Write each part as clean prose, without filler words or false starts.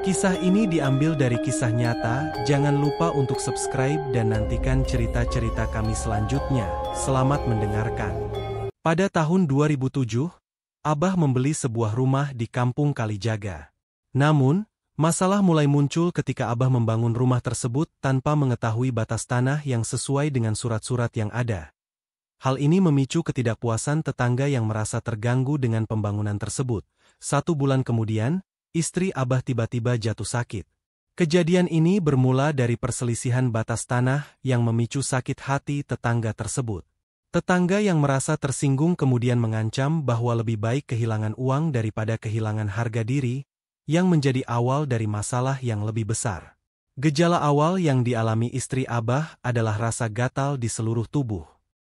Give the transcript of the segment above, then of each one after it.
Kisah ini diambil dari kisah nyata. Jangan lupa untuk subscribe dan nantikan cerita-cerita kami selanjutnya. Selamat mendengarkan. Pada tahun 2007, Abah membeli sebuah rumah di Kampung Kalijaga. Namun, masalah mulai muncul ketika Abah membangun rumah tersebut tanpa mengetahui batas tanah yang sesuai dengan surat-surat yang ada. Hal ini memicu ketidakpuasan tetangga yang merasa terganggu dengan pembangunan tersebut. 1 bulan kemudian, istri Abah tiba-tiba jatuh sakit. Kejadian ini bermula dari perselisihan batas tanah yang memicu sakit hati tetangga tersebut. Tetangga yang merasa tersinggung kemudian mengancam bahwa lebih baik kehilangan uang daripada kehilangan harga diri, yang menjadi awal dari masalah yang lebih besar. Gejala awal yang dialami istri Abah adalah rasa gatal di seluruh tubuh.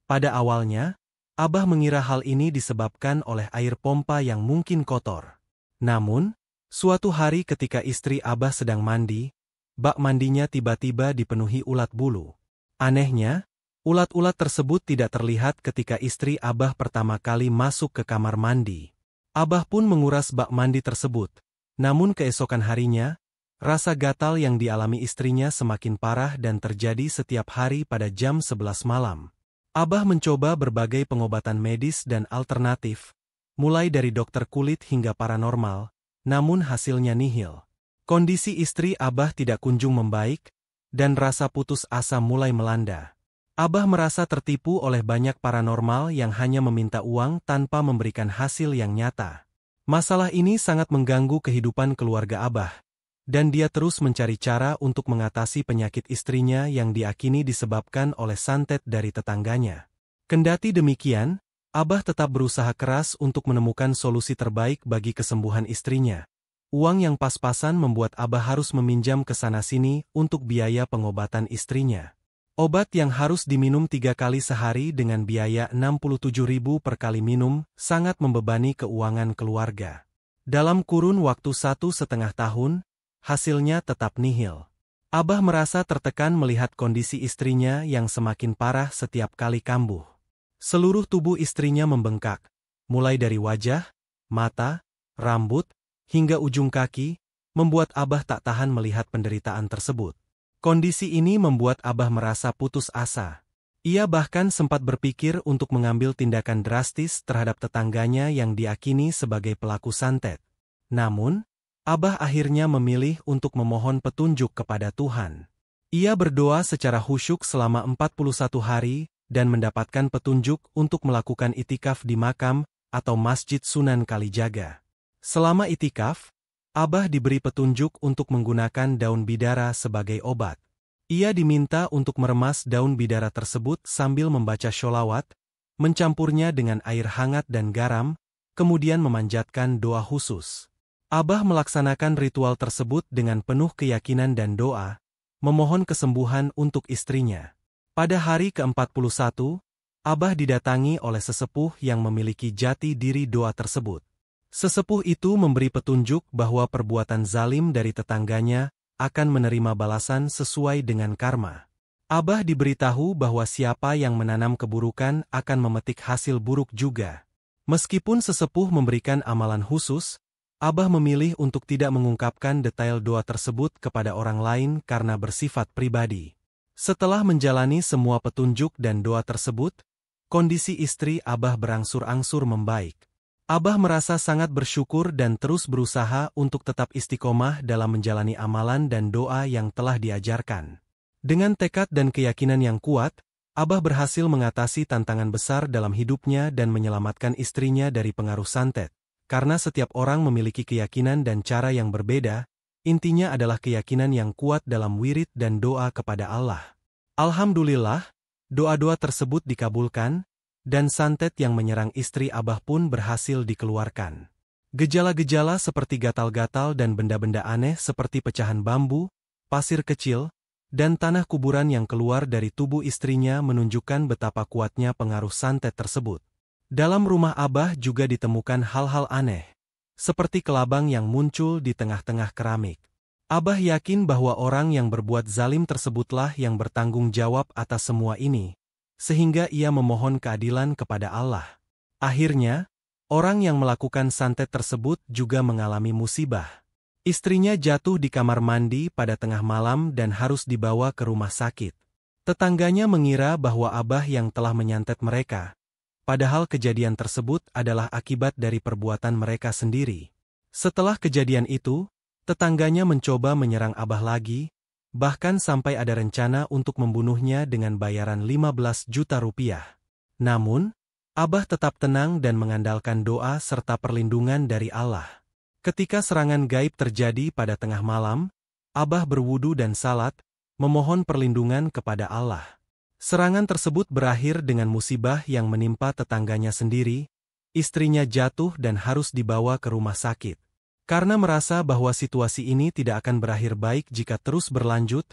Pada awalnya, Abah mengira hal ini disebabkan oleh air pompa yang mungkin kotor. Namun, suatu hari ketika istri Abah sedang mandi, bak mandinya tiba-tiba dipenuhi ulat bulu. Anehnya, ulat-ulat tersebut tidak terlihat ketika istri Abah pertama kali masuk ke kamar mandi. Abah pun menguras bak mandi tersebut. Namun keesokan harinya, rasa gatal yang dialami istrinya semakin parah dan terjadi setiap hari pada jam 11 malam. Abah mencoba berbagai pengobatan medis dan alternatif, mulai dari dokter kulit hingga paranormal, namun hasilnya nihil. Kondisi istri Abah tidak kunjung membaik, dan rasa putus asa mulai melanda. Abah merasa tertipu oleh banyak paranormal yang hanya meminta uang tanpa memberikan hasil yang nyata. Masalah ini sangat mengganggu kehidupan keluarga Abah, dan dia terus mencari cara untuk mengatasi penyakit istrinya yang diakini disebabkan oleh santet dari tetangganya. Kendati demikian, Abah tetap berusaha keras untuk menemukan solusi terbaik bagi kesembuhan istrinya. Uang yang pas-pasan membuat Abah harus meminjam ke sana-sini untuk biaya pengobatan istrinya. Obat yang harus diminum 3 kali sehari dengan biaya 67.000 per kali minum sangat membebani keuangan keluarga. Dalam kurun waktu 1,5 tahun, hasilnya tetap nihil. Abah merasa tertekan melihat kondisi istrinya yang semakin parah setiap kali kambuh. Seluruh tubuh istrinya membengkak, mulai dari wajah, mata, rambut, hingga ujung kaki, membuat Abah tak tahan melihat penderitaan tersebut. Kondisi ini membuat Abah merasa putus asa. Ia bahkan sempat berpikir untuk mengambil tindakan drastis terhadap tetangganya yang diakini sebagai pelaku santet. Namun, Abah akhirnya memilih untuk memohon petunjuk kepada Tuhan. Ia berdoa secara khusyuk selama 41 hari, dan mendapatkan petunjuk untuk melakukan itikaf di makam atau Masjid Sunan Kalijaga. Selama itikaf, Abah diberi petunjuk untuk menggunakan daun bidara sebagai obat. Ia diminta untuk meremas daun bidara tersebut sambil membaca sholawat, mencampurnya dengan air hangat dan garam, kemudian memanjatkan doa khusus. Abah melaksanakan ritual tersebut dengan penuh keyakinan dan doa, memohon kesembuhan untuk istrinya. Pada hari ke-41, Abah didatangi oleh sesepuh yang memiliki jati diri doa tersebut. Sesepuh itu memberi petunjuk bahwa perbuatan zalim dari tetangganya akan menerima balasan sesuai dengan karma. Abah diberitahu bahwa siapa yang menanam keburukan akan memetik hasil buruk juga. Meskipun sesepuh memberikan amalan khusus, Abah memilih untuk tidak mengungkapkan detail doa tersebut kepada orang lain karena bersifat pribadi. Setelah menjalani semua petunjuk dan doa tersebut, kondisi istri Abah berangsur-angsur membaik. Abah merasa sangat bersyukur dan terus berusaha untuk tetap istiqomah dalam menjalani amalan dan doa yang telah diajarkan. Dengan tekad dan keyakinan yang kuat, Abah berhasil mengatasi tantangan besar dalam hidupnya dan menyelamatkan istrinya dari pengaruh santet. Karena setiap orang memiliki keyakinan dan cara yang berbeda, intinya adalah keyakinan yang kuat dalam wirid dan doa kepada Allah. Alhamdulillah, doa-doa tersebut dikabulkan, dan santet yang menyerang istri Abah pun berhasil dikeluarkan. Gejala-gejala seperti gatal-gatal dan benda-benda aneh seperti pecahan bambu, pasir kecil, dan tanah kuburan yang keluar dari tubuh istrinya menunjukkan betapa kuatnya pengaruh santet tersebut. Dalam rumah Abah juga ditemukan hal-hal aneh, seperti kelabang yang muncul di tengah-tengah keramik. Abah yakin bahwa orang yang berbuat zalim tersebutlah yang bertanggung jawab atas semua ini, sehingga ia memohon keadilan kepada Allah. Akhirnya, orang yang melakukan santet tersebut juga mengalami musibah. Istrinya jatuh di kamar mandi pada tengah malam dan harus dibawa ke rumah sakit. Tetangganya mengira bahwa Abah yang telah menyantet mereka, padahal kejadian tersebut adalah akibat dari perbuatan mereka sendiri. Setelah kejadian itu, tetangganya mencoba menyerang Abah lagi, bahkan sampai ada rencana untuk membunuhnya dengan bayaran 15 juta rupiah. Namun, Abah tetap tenang dan mengandalkan doa serta perlindungan dari Allah. Ketika serangan gaib terjadi pada tengah malam, Abah berwudu dan salat, memohon perlindungan kepada Allah. Serangan tersebut berakhir dengan musibah yang menimpa tetangganya sendiri, istrinya jatuh dan harus dibawa ke rumah sakit. Karena merasa bahwa situasi ini tidak akan berakhir baik jika terus berlanjut,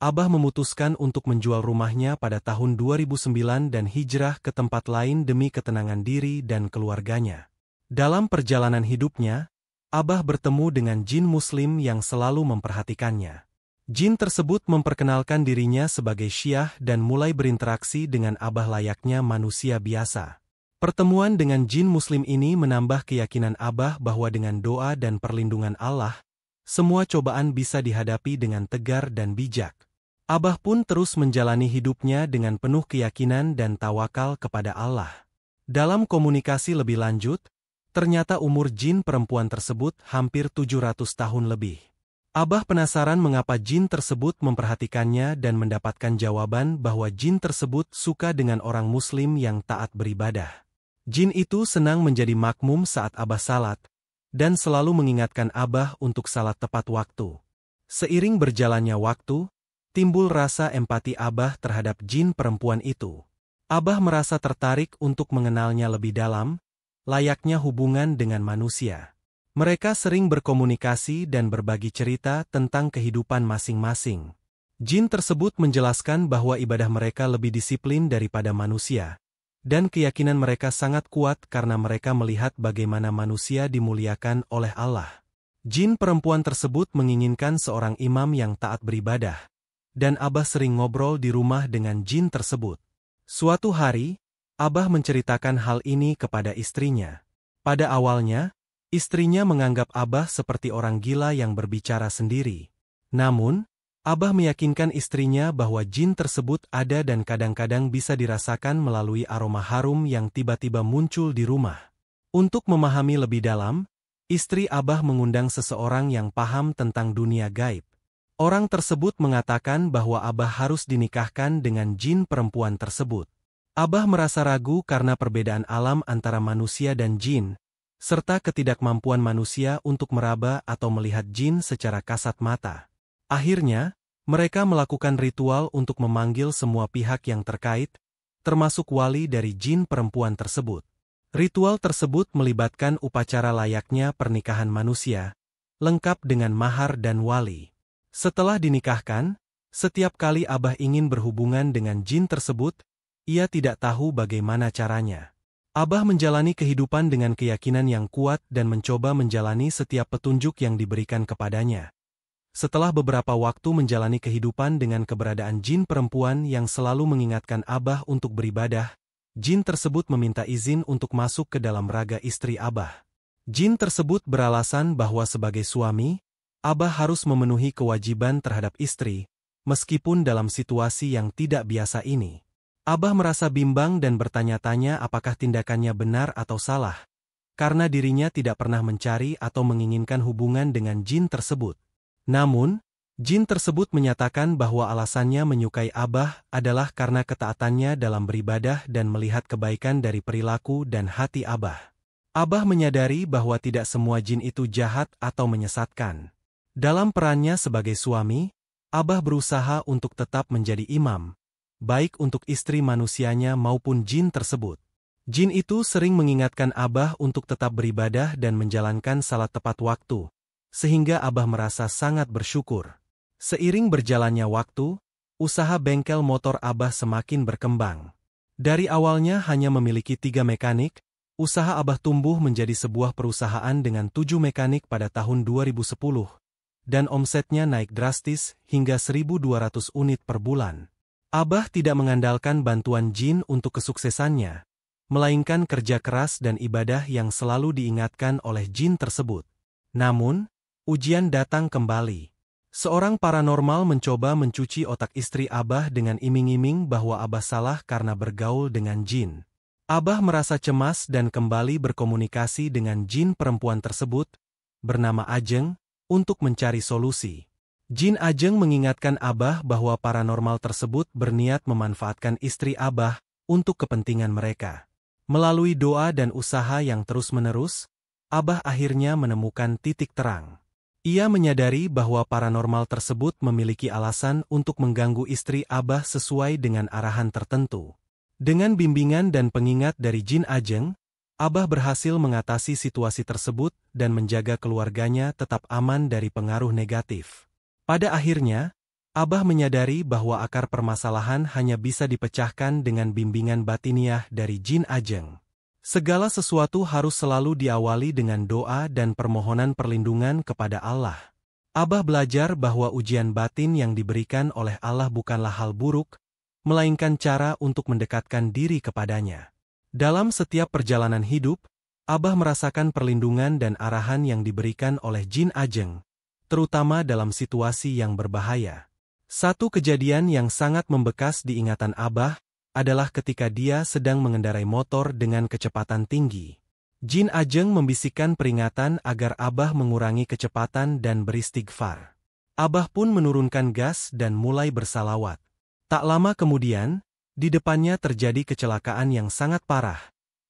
Abah memutuskan untuk menjual rumahnya pada tahun 2009 dan hijrah ke tempat lain demi ketenangan diri dan keluarganya. Dalam perjalanan hidupnya, Abah bertemu dengan jin muslim yang selalu memperhatikannya. Jin tersebut memperkenalkan dirinya sebagai Syiah dan mulai berinteraksi dengan Abah layaknya manusia biasa. Pertemuan dengan jin muslim ini menambah keyakinan Abah bahwa dengan doa dan perlindungan Allah, semua cobaan bisa dihadapi dengan tegar dan bijak. Abah pun terus menjalani hidupnya dengan penuh keyakinan dan tawakal kepada Allah. Dalam komunikasi lebih lanjut, ternyata umur jin perempuan tersebut hampir 700 tahun lebih. Abah penasaran mengapa jin tersebut memperhatikannya dan mendapatkan jawaban bahwa jin tersebut suka dengan orang muslim yang taat beribadah. Jin itu senang menjadi makmum saat Abah salat, dan selalu mengingatkan Abah untuk salat tepat waktu. Seiring berjalannya waktu, timbul rasa empati Abah terhadap jin perempuan itu. Abah merasa tertarik untuk mengenalnya lebih dalam, layaknya hubungan dengan manusia. Mereka sering berkomunikasi dan berbagi cerita tentang kehidupan masing-masing. Jin tersebut menjelaskan bahwa ibadah mereka lebih disiplin daripada manusia, dan keyakinan mereka sangat kuat karena mereka melihat bagaimana manusia dimuliakan oleh Allah. Jin perempuan tersebut menginginkan seorang imam yang taat beribadah, dan Abah sering ngobrol di rumah dengan jin tersebut. Suatu hari, Abah menceritakan hal ini kepada istrinya. Pada awalnya, istrinya menganggap Abah seperti orang gila yang berbicara sendiri. Namun, Abah meyakinkan istrinya bahwa jin tersebut ada dan kadang-kadang bisa dirasakan melalui aroma harum yang tiba-tiba muncul di rumah. Untuk memahami lebih dalam, istri Abah mengundang seseorang yang paham tentang dunia gaib. Orang tersebut mengatakan bahwa Abah harus dinikahkan dengan jin perempuan tersebut. Abah merasa ragu karena perbedaan alam antara manusia dan jin, serta ketidakmampuan manusia untuk meraba atau melihat jin secara kasat mata. Akhirnya, mereka melakukan ritual untuk memanggil semua pihak yang terkait, termasuk wali dari jin perempuan tersebut. Ritual tersebut melibatkan upacara layaknya pernikahan manusia, lengkap dengan mahar dan wali. Setelah dinikahkan, setiap kali Abah ingin berhubungan dengan jin tersebut, ia tidak tahu bagaimana caranya. Abah menjalani kehidupan dengan keyakinan yang kuat dan mencoba menjalani setiap petunjuk yang diberikan kepadanya. Setelah beberapa waktu menjalani kehidupan dengan keberadaan jin perempuan yang selalu mengingatkan Abah untuk beribadah, jin tersebut meminta izin untuk masuk ke dalam raga istri Abah. Jin tersebut beralasan bahwa sebagai suami, Abah harus memenuhi kewajiban terhadap istri, meskipun dalam situasi yang tidak biasa ini. Abah merasa bimbang dan bertanya-tanya apakah tindakannya benar atau salah, karena dirinya tidak pernah mencari atau menginginkan hubungan dengan jin tersebut. Namun, jin tersebut menyatakan bahwa alasannya menyukai Abah adalah karena ketaatannya dalam beribadah dan melihat kebaikan dari perilaku dan hati Abah. Abah menyadari bahwa tidak semua jin itu jahat atau menyesatkan. Dalam perannya sebagai suami, Abah berusaha untuk tetap menjadi imam, baik untuk istri manusianya maupun jin tersebut. Jin itu sering mengingatkan Abah untuk tetap beribadah dan menjalankan salat tepat waktu, sehingga Abah merasa sangat bersyukur. Seiring berjalannya waktu, usaha bengkel motor Abah semakin berkembang. Dari awalnya hanya memiliki 3 mekanik, usaha Abah tumbuh menjadi sebuah perusahaan dengan 7 mekanik pada tahun 2010. Dan omsetnya naik drastis hingga 1.200 unit per bulan. Abah tidak mengandalkan bantuan jin untuk kesuksesannya, melainkan kerja keras dan ibadah yang selalu diingatkan oleh jin tersebut. Namun, Ujian datang kembali. Seorang paranormal mencoba mencuci otak istri Abah dengan iming-iming bahwa Abah salah karena bergaul dengan jin. Abah merasa cemas dan kembali berkomunikasi dengan jin perempuan tersebut, bernama Ajeng, untuk mencari solusi. Jin Ajeng mengingatkan Abah bahwa paranormal tersebut berniat memanfaatkan istri Abah untuk kepentingan mereka. Melalui doa dan usaha yang terus-menerus, Abah akhirnya menemukan titik terang. Ia menyadari bahwa paranormal tersebut memiliki alasan untuk mengganggu istri Abah sesuai dengan arahan tertentu. Dengan bimbingan dan pengingat dari Jin Ajeng, Abah berhasil mengatasi situasi tersebut dan menjaga keluarganya tetap aman dari pengaruh negatif. Pada akhirnya, Abah menyadari bahwa akar permasalahan hanya bisa dipecahkan dengan bimbingan batiniah dari Jin Ajeng. Segala sesuatu harus selalu diawali dengan doa dan permohonan perlindungan kepada Allah. Abah belajar bahwa ujian batin yang diberikan oleh Allah bukanlah hal buruk, melainkan cara untuk mendekatkan diri kepadanya. Dalam setiap perjalanan hidup, Abah merasakan perlindungan dan arahan yang diberikan oleh Jin Ajeng, terutama dalam situasi yang berbahaya. Satu kejadian yang sangat membekas di ingatan Abah adalah ketika dia sedang mengendarai motor dengan kecepatan tinggi. Jin Ajeng membisikkan peringatan agar Abah mengurangi kecepatan dan beristighfar. Abah pun menurunkan gas dan mulai bersalawat. Tak lama kemudian, di depannya terjadi kecelakaan yang sangat parah.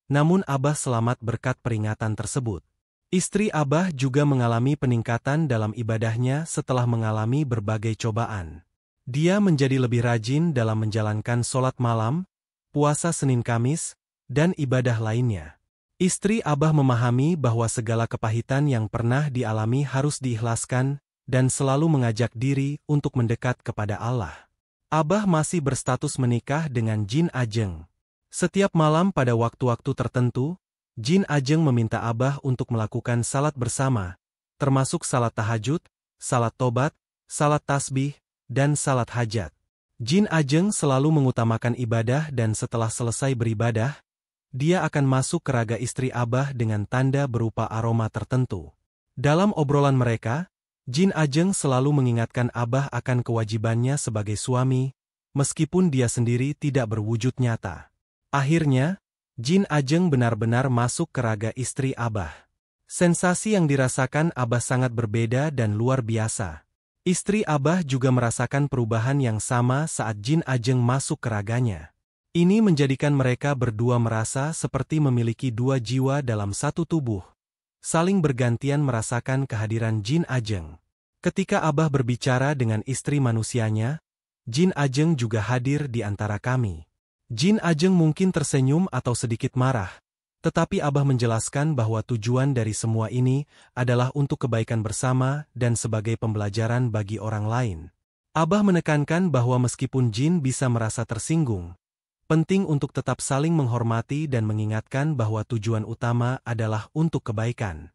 Namun Abah selamat berkat peringatan tersebut. Istri Abah juga mengalami peningkatan dalam ibadahnya setelah mengalami berbagai cobaan. Dia menjadi lebih rajin dalam menjalankan sholat malam, puasa Senin Kamis, dan ibadah lainnya. Istri Abah memahami bahwa segala kepahitan yang pernah dialami harus diikhlaskan dan selalu mengajak diri untuk mendekat kepada Allah. Abah masih berstatus menikah dengan Jin Ajeng. Setiap malam pada waktu-waktu tertentu, Jin Ajeng meminta Abah untuk melakukan salat bersama, termasuk salat tahajud, salat tobat, salat tasbih, dan salat hajat. Jin Ajeng selalu mengutamakan ibadah dan setelah selesai beribadah, dia akan masuk ke raga istri Abah dengan tanda berupa aroma tertentu. Dalam obrolan mereka, Jin Ajeng selalu mengingatkan Abah akan kewajibannya sebagai suami, meskipun dia sendiri tidak berwujud nyata. Akhirnya, Jin Ajeng benar-benar masuk ke raga istri Abah. Sensasi yang dirasakan Abah sangat berbeda dan luar biasa. Istri Abah juga merasakan perubahan yang sama saat Jin Ajeng masuk ke raganya. Ini menjadikan mereka berdua merasa seperti memiliki dua jiwa dalam satu tubuh, saling bergantian merasakan kehadiran Jin Ajeng. Ketika Abah berbicara dengan istri manusianya, Jin Ajeng juga hadir di antara kami. Jin Ajeng mungkin tersenyum atau sedikit marah, tetapi Abah menjelaskan bahwa tujuan dari semua ini adalah untuk kebaikan bersama dan sebagai pembelajaran bagi orang lain. Abah menekankan bahwa meskipun jin bisa merasa tersinggung, penting untuk tetap saling menghormati dan mengingatkan bahwa tujuan utama adalah untuk kebaikan.